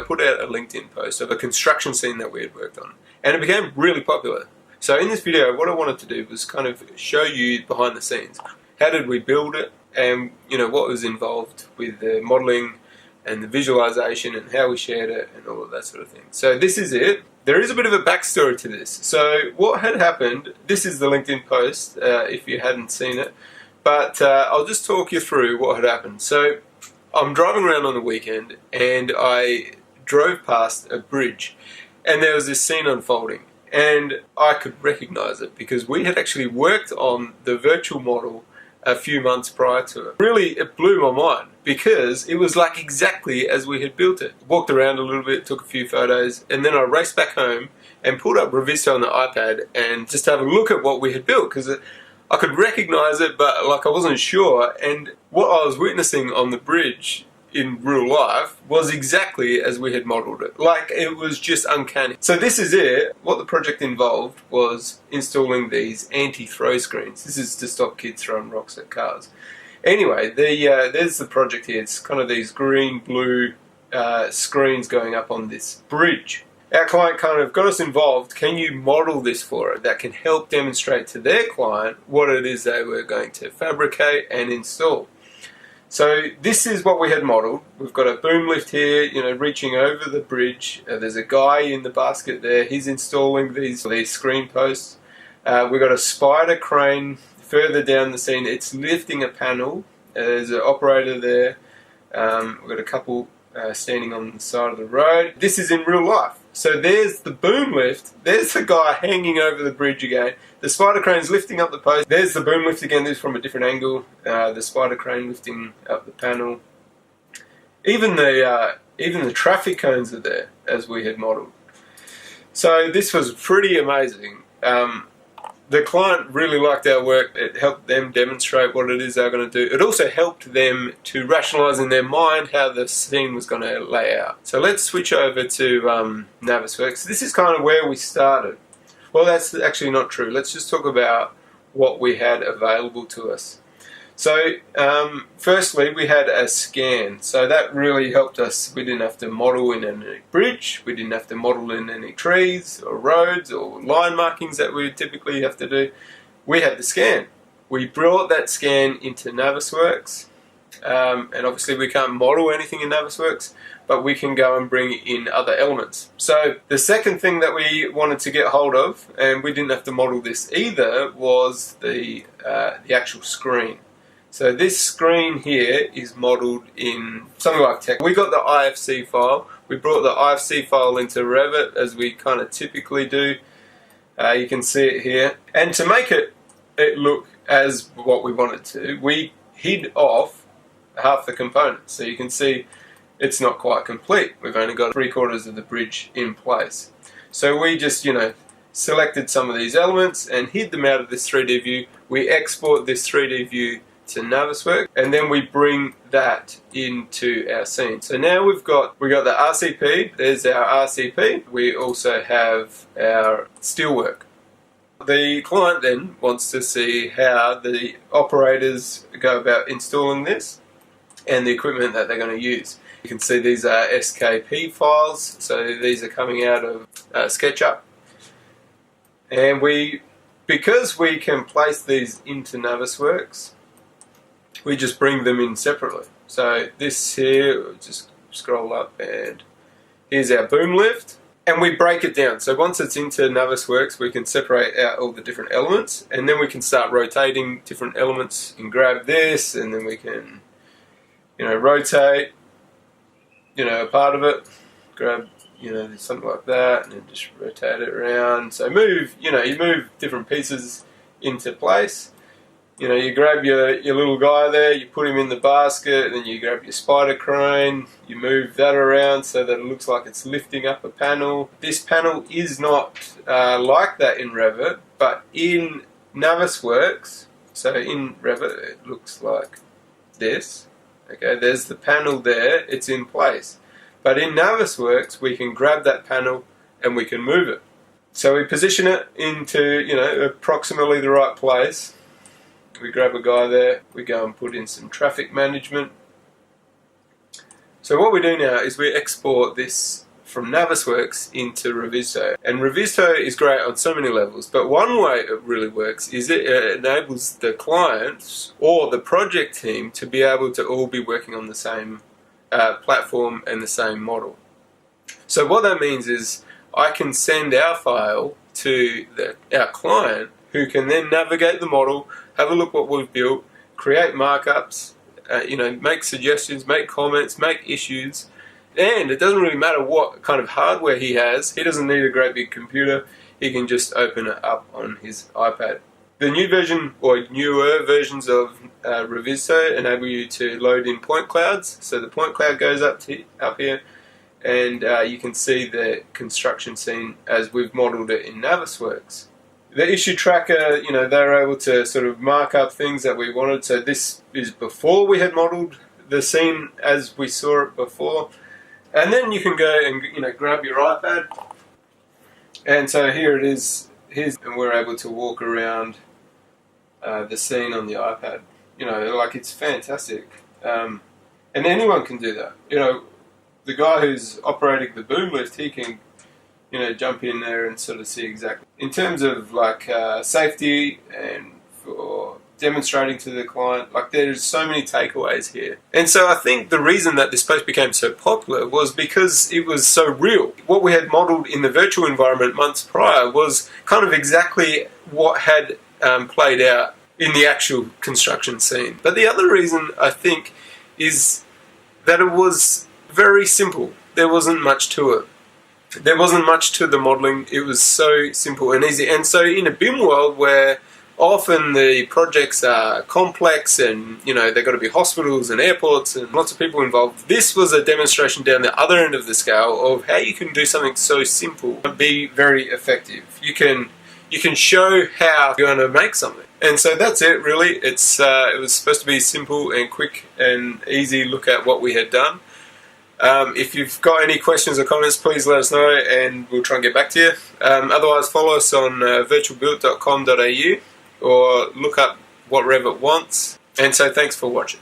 put out a LinkedIn post of a construction scene that we had worked on, and it became really popular. So in this video, what I wanted to do was kind of show you behind the scenes. How did we build it, and what was involved with the modelling and the visualization and how we shared it and all of that sort of thing. So this is it. There is a bit of a backstory to this. So what had happened, this is the LinkedIn post if you hadn't seen it, but I'll just talk you through what had happened. So I'm driving around on the weekend and I drove past a bridge and there was this scene unfolding and I could recognize it because we had actually worked on the virtual model a few months prior to it. Really, it blew my mind because it was like exactly as we had built it. Walked around a little bit, took a few photos, and then I raced back home and pulled up Revista on the iPad and just have a look at what we had built because I could recognize it, but like I wasn't sure. And what I was witnessing on the bridge in real life was exactly as we had modeled it. Like, it was just uncanny. So this is it. What the project involved was installing these anti-throw screens. This is to stop kids throwing rocks at cars. Anyway, there's the project here. It's kind of these green-blue screens going up on this bridge. Our client kind of got us involved. Can you model this for it? That can help demonstrate to their client what it is they were going to fabricate and install. So this is what we had modelled. We've got a boom lift here, reaching over the bridge. There's a guy in the basket there. He's installing these screen posts. We've got a spider crane further down the scene. It's lifting a panel. There's an operator there. We've got a couple standing on the side of the road. This is in real life. So there's the boom lift. There's the guy hanging over the bridge again. The spider crane's lifting up the post. There's the boom lift again. This is from a different angle. The spider crane lifting up the panel. Even the traffic cones are there as we had modelled. So this was pretty amazing. The client really liked our work. It helped them demonstrate what it is they're going to do. It also helped them to rationalise in their mind how the scene was going to lay out. So let's switch over to Navisworks. This is kind of where we started. Well, that's actually not true. Let's just talk about what we had available to us. So firstly, we had a scan. So that really helped us. We didn't have to model in any bridge. We didn't have to model in any trees or roads or line markings that we would typically have to do. We had the scan. We brought that scan into Navisworks. And obviously we can't model anything in Navisworks, but we can go and bring in other elements. So the second thing that we wanted to get hold of, and we didn't have to model this either, was the actual screen. So this screen here is modelled in something like text. We got the IFC file. We brought the IFC file into Revit as we kind of typically do. You can see it here. And to make it look as what we wanted to, we hid off half the components. So you can see it's not quite complete. We've only got 3/4 of the bridge in place. So we just, selected some of these elements and hid them out of this 3D view. We export this 3D view to Navisworks, and then we bring that into our scene. So now we've got the RCP. There's our RCP. We also have our steelwork. The client then wants to see how the operators go about installing this and the equipment that they're going to use. You can see these are SKP files, so these are coming out of SketchUp. And because we can place these into Navisworks, we just bring them in separately. So this here, we'll just scroll up and here's our boom lift. And we break it down. So once it's into Navisworks, we can separate out all the different elements and then we can start rotating different elements and grab this and then we can, rotate, a part of it, grab, something like that and then just rotate it around. So move, you move different pieces into place. You grab your little guy there, you put him in the basket, and then you grab your spider crane, you move that around so that it looks like it's lifting up a panel. This panel is not like that in Revit, but in Navisworks, so in Revit it looks like this. Okay, there's the panel there, it's in place. But in Navisworks we can grab that panel and we can move it. So we position it into, approximately the right place. We grab a guy there, we go and put in some traffic management. So what we do now is we export this from Navisworks into Revisto. And Revisto is great on so many levels, but one way it really works is it enables the clients or the project team to be able to all be working on the same platform and the same model. So what that means is I can send our file to our client, who can then navigate the model, have a look what we've built, create markups, make suggestions, make comments, make issues, and it doesn't really matter what kind of hardware he has. He doesn't need a great big computer. He can just open it up on his iPad. The new version or newer versions of Revisto enable you to load in point clouds. So the point cloud goes up here, and you can see the construction scene as we've modeled it in Navisworks. The issue tracker, they were able to sort of mark up things that we wanted. So this is before we had modeled the scene as we saw it before. And then you can go and grab your iPad. And so here it is. And we're able to walk around the scene on the iPad. It's fantastic. And anyone can do that. The guy who's operating the boom lift, he can jump in there and sort of see exactly. In terms of safety and for demonstrating to the client, there's so many takeaways here. And so I think the reason that this post became so popular was because it was so real. What we had modeled in the virtual environment months prior was kind of exactly what had played out in the actual construction scene. But the other reason, I think, is that it was very simple. There wasn't much to it. There wasn't much to the modelling. It was so simple and easy. And so in a BIM world where often the projects are complex and they've got to be hospitals and airports and lots of people involved, this was a demonstration down the other end of the scale of how you can do something so simple and be very effective. You can show how you're going to make something. And so that's it really. It was supposed to be simple and quick and easy look at what we had done. If you've got any questions or comments, please let us know and we'll try and get back to you. Otherwise, follow us on virtualbuilt.com.au or look up what Revit wants. And so thanks for watching.